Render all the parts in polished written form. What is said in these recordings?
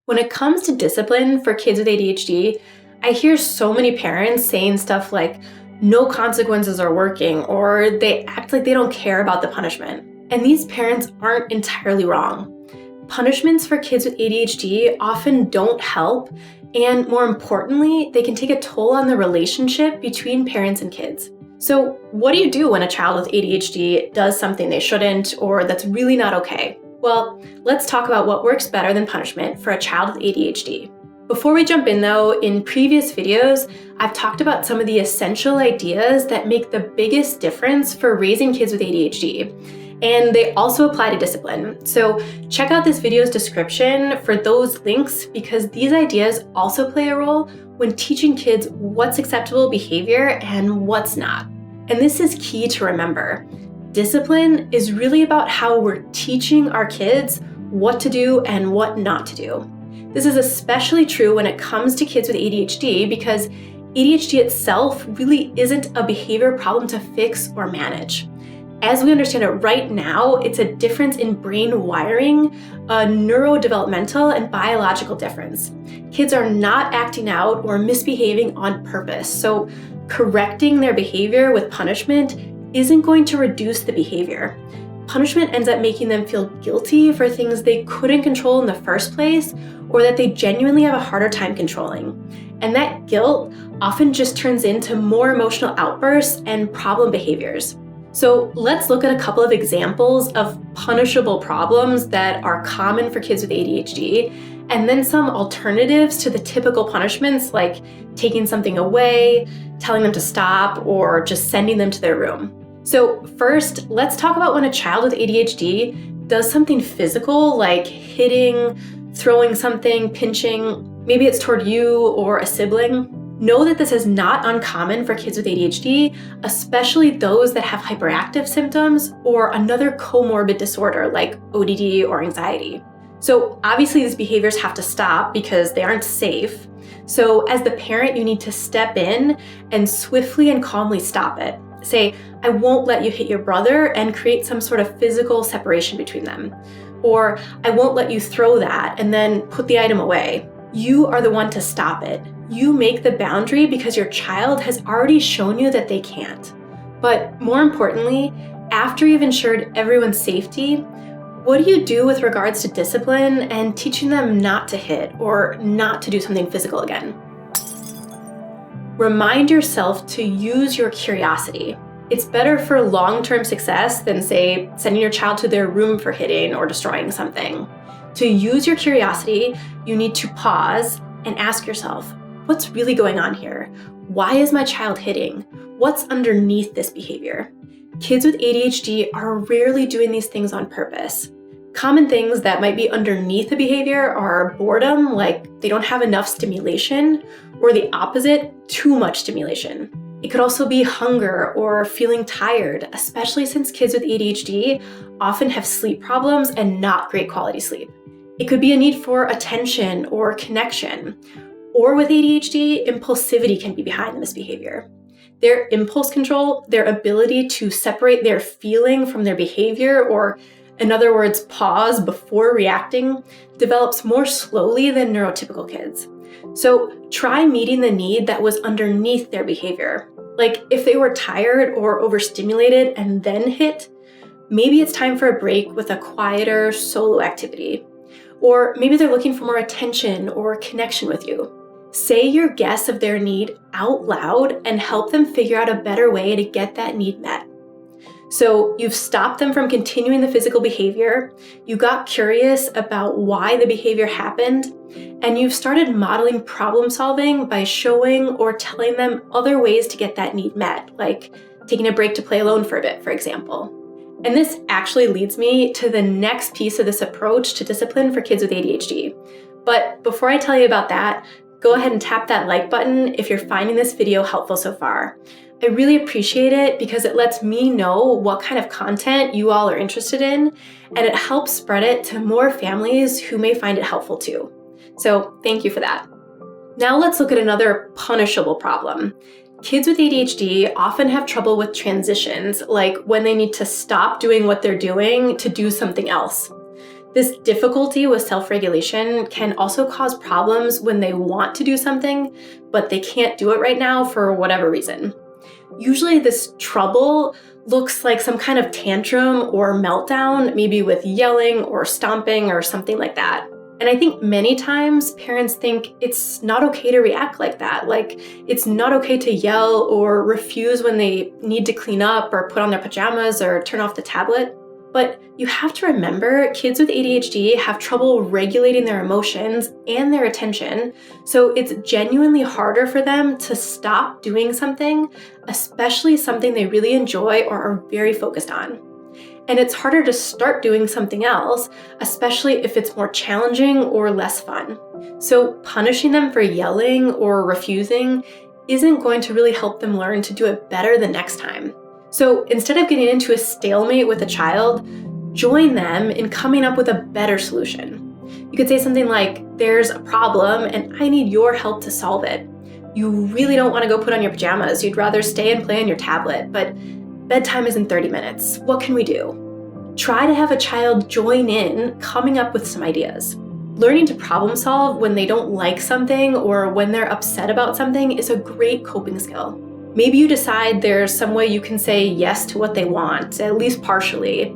When it comes to discipline for kids with ADHD, I hear so many parents saying stuff like, no consequences are working, or they act like they don't care about the punishment. And these parents aren't entirely wrong. Punishments for kids with ADHD often don't help, and more importantly, they can take a toll on the relationship between parents and kids. So what do you do when a child with ADHD does something they shouldn't, or that's really not okay? Well, let's talk about what works better than punishment for a child with ADHD. Before we jump in though, in previous videos, I've talked about some of the essential ideas that make the biggest difference for raising kids with ADHD, and they also apply to discipline. So check out this video's description for those links because these ideas also play a role when teaching kids what's acceptable behavior and what's not. And this is key to remember. Discipline is really about how we're teaching our kids what to do and what not to do. This is especially true when it comes to kids with ADHD because ADHD itself really isn't a behavior problem to fix or manage. As we understand it right now, it's a difference in brain wiring, a neurodevelopmental and biological difference. Kids are not acting out or misbehaving on purpose, so correcting their behavior with punishment isn't going to reduce the behavior. Punishment ends up making them feel guilty for things they couldn't control in the first place or that they genuinely have a harder time controlling. And that guilt often just turns into more emotional outbursts and problem behaviors. So let's look at a couple of examples of punishable problems that are common for kids with ADHD, and then some alternatives to the typical punishments like taking something away, telling them to stop, or just sending them to their room. So first, let's talk about when a child with ADHD does something physical like hitting, throwing something, pinching, maybe it's toward you or a sibling. Know that this is not uncommon for kids with ADHD, especially those that have hyperactive symptoms or another comorbid disorder like ODD or anxiety. So obviously these behaviors have to stop because they aren't safe. So as the parent, you need to step in and swiftly and calmly stop it. Say, I won't let you hit your brother, and create some sort of physical separation between them. Or I won't let you throw that and then put the item away. You are the one to stop it. You make the boundary because your child has already shown you that they can't. But more importantly, after you've ensured everyone's safety, what do you do with regards to discipline and teaching them not to hit or not to do something physical again? Remind yourself to use your curiosity. It's better for long-term success than, say, sending your child to their room for hitting or destroying something. To use your curiosity, you need to pause and ask yourself, what's really going on here? Why is my child hitting? What's underneath this behavior? Kids with ADHD are rarely doing these things on purpose. Common things that might be underneath the behavior are boredom, like they don't have enough stimulation, or the opposite, too much stimulation. It could also be hunger or feeling tired, especially since kids with ADHD often have sleep problems and not great quality sleep. It could be a need for attention or connection. Or with ADHD, impulsivity can be behind the misbehavior. Their impulse control, their ability to separate their feeling from their behavior, or in other words, pause before reacting, develops more slowly than neurotypical kids. So try meeting the need that was underneath their behavior. Like if they were tired or overstimulated and then hit, maybe it's time for a break with a quieter solo activity. Or maybe they're looking for more attention or connection with you. Say your guess of their need out loud and help them figure out a better way to get that need met. So you've stopped them from continuing the physical behavior, you got curious about why the behavior happened, and you've started modeling problem solving by showing or telling them other ways to get that need met, like taking a break to play alone for a bit, for example. And this actually leads me to the next piece of this approach to discipline for kids with ADHD. But before I tell you about that, go ahead and tap that like button if you're finding this video helpful so far. I really appreciate it because it lets me know what kind of content you all are interested in, and it helps spread it to more families who may find it helpful too. So thank you for that. Now let's look at another punishable problem. Kids with ADHD often have trouble with transitions, like when they need to stop doing what they're doing to do something else. This difficulty with self-regulation can also cause problems when they want to do something, but they can't do it right now for whatever reason. Usually this trouble looks like some kind of tantrum or meltdown, maybe with yelling or stomping or something like that. And I think many times parents think it's not okay to react like that. Like it's not okay to yell or refuse when they need to clean up or put on their pajamas or turn off the tablet. But you have to remember, kids with ADHD have trouble regulating their emotions and their attention, so it's genuinely harder for them to stop doing something, especially something they really enjoy or are very focused on. And it's harder to start doing something else, especially if it's more challenging or less fun. So punishing them for yelling or refusing isn't going to really help them learn to do it better the next time. So instead of getting into a stalemate with a child, join them in coming up with a better solution. You could say something like, there's a problem and I need your help to solve it. You really don't want to go put on your pajamas. You'd rather stay and play on your tablet, but bedtime is in 30 minutes. What can we do? Try to have a child join in, coming up with some ideas. Learning to problem solve when they don't like something or when they're upset about something is a great coping skill. Maybe you decide there's some way you can say yes to what they want, at least partially.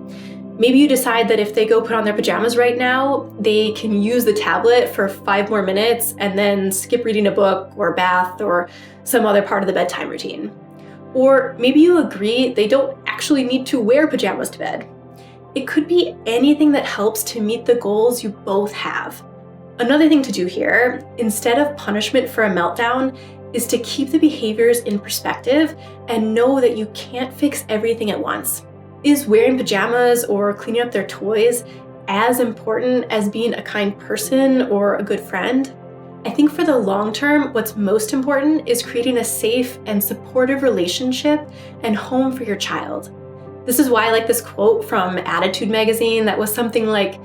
Maybe you decide that if they go put on their pajamas right now, they can use the tablet for 5 more minutes and then skip reading a book or bath or some other part of the bedtime routine. Or maybe you agree they don't actually need to wear pajamas to bed. It could be anything that helps to meet the goals you both have. Another thing to do here, instead of punishment for a meltdown, is to keep the behaviors in perspective and know that you can't fix everything at once. Is wearing pajamas or cleaning up their toys as important as being a kind person or a good friend? I think for the long term, what's most important is creating a safe and supportive relationship and home for your child. This is why I like this quote from Attitude magazine that was something like,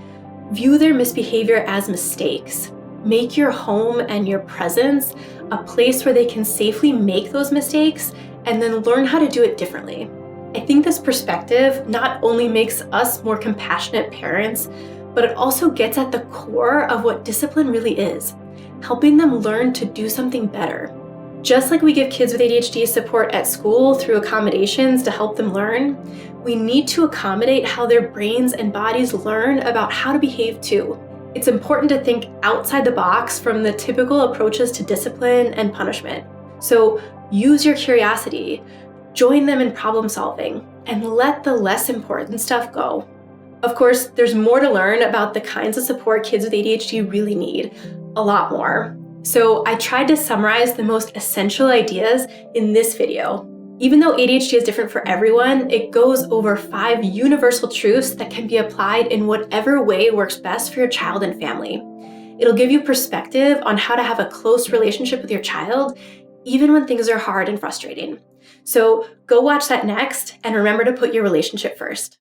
view their misbehavior as mistakes. Make your home and your presence a place where they can safely make those mistakes and then learn how to do it differently. I think this perspective not only makes us more compassionate parents, but it also gets at the core of what discipline really is, helping them learn to do something better. Just like we give kids with ADHD support at school through accommodations to help them learn, we need to accommodate how their brains and bodies learn about how to behave too. It's important to think outside the box from the typical approaches to discipline and punishment. So use your curiosity, join them in problem solving, and let the less important stuff go. Of course, there's more to learn about the kinds of support kids with ADHD really need, a lot more. So I tried to summarize the most essential ideas in this video. Even though ADHD is different for everyone, it goes over 5 universal truths that can be applied in whatever way works best for your child and family. It'll give you perspective on how to have a close relationship with your child, even when things are hard and frustrating. So go watch that next, and remember to put your relationship first.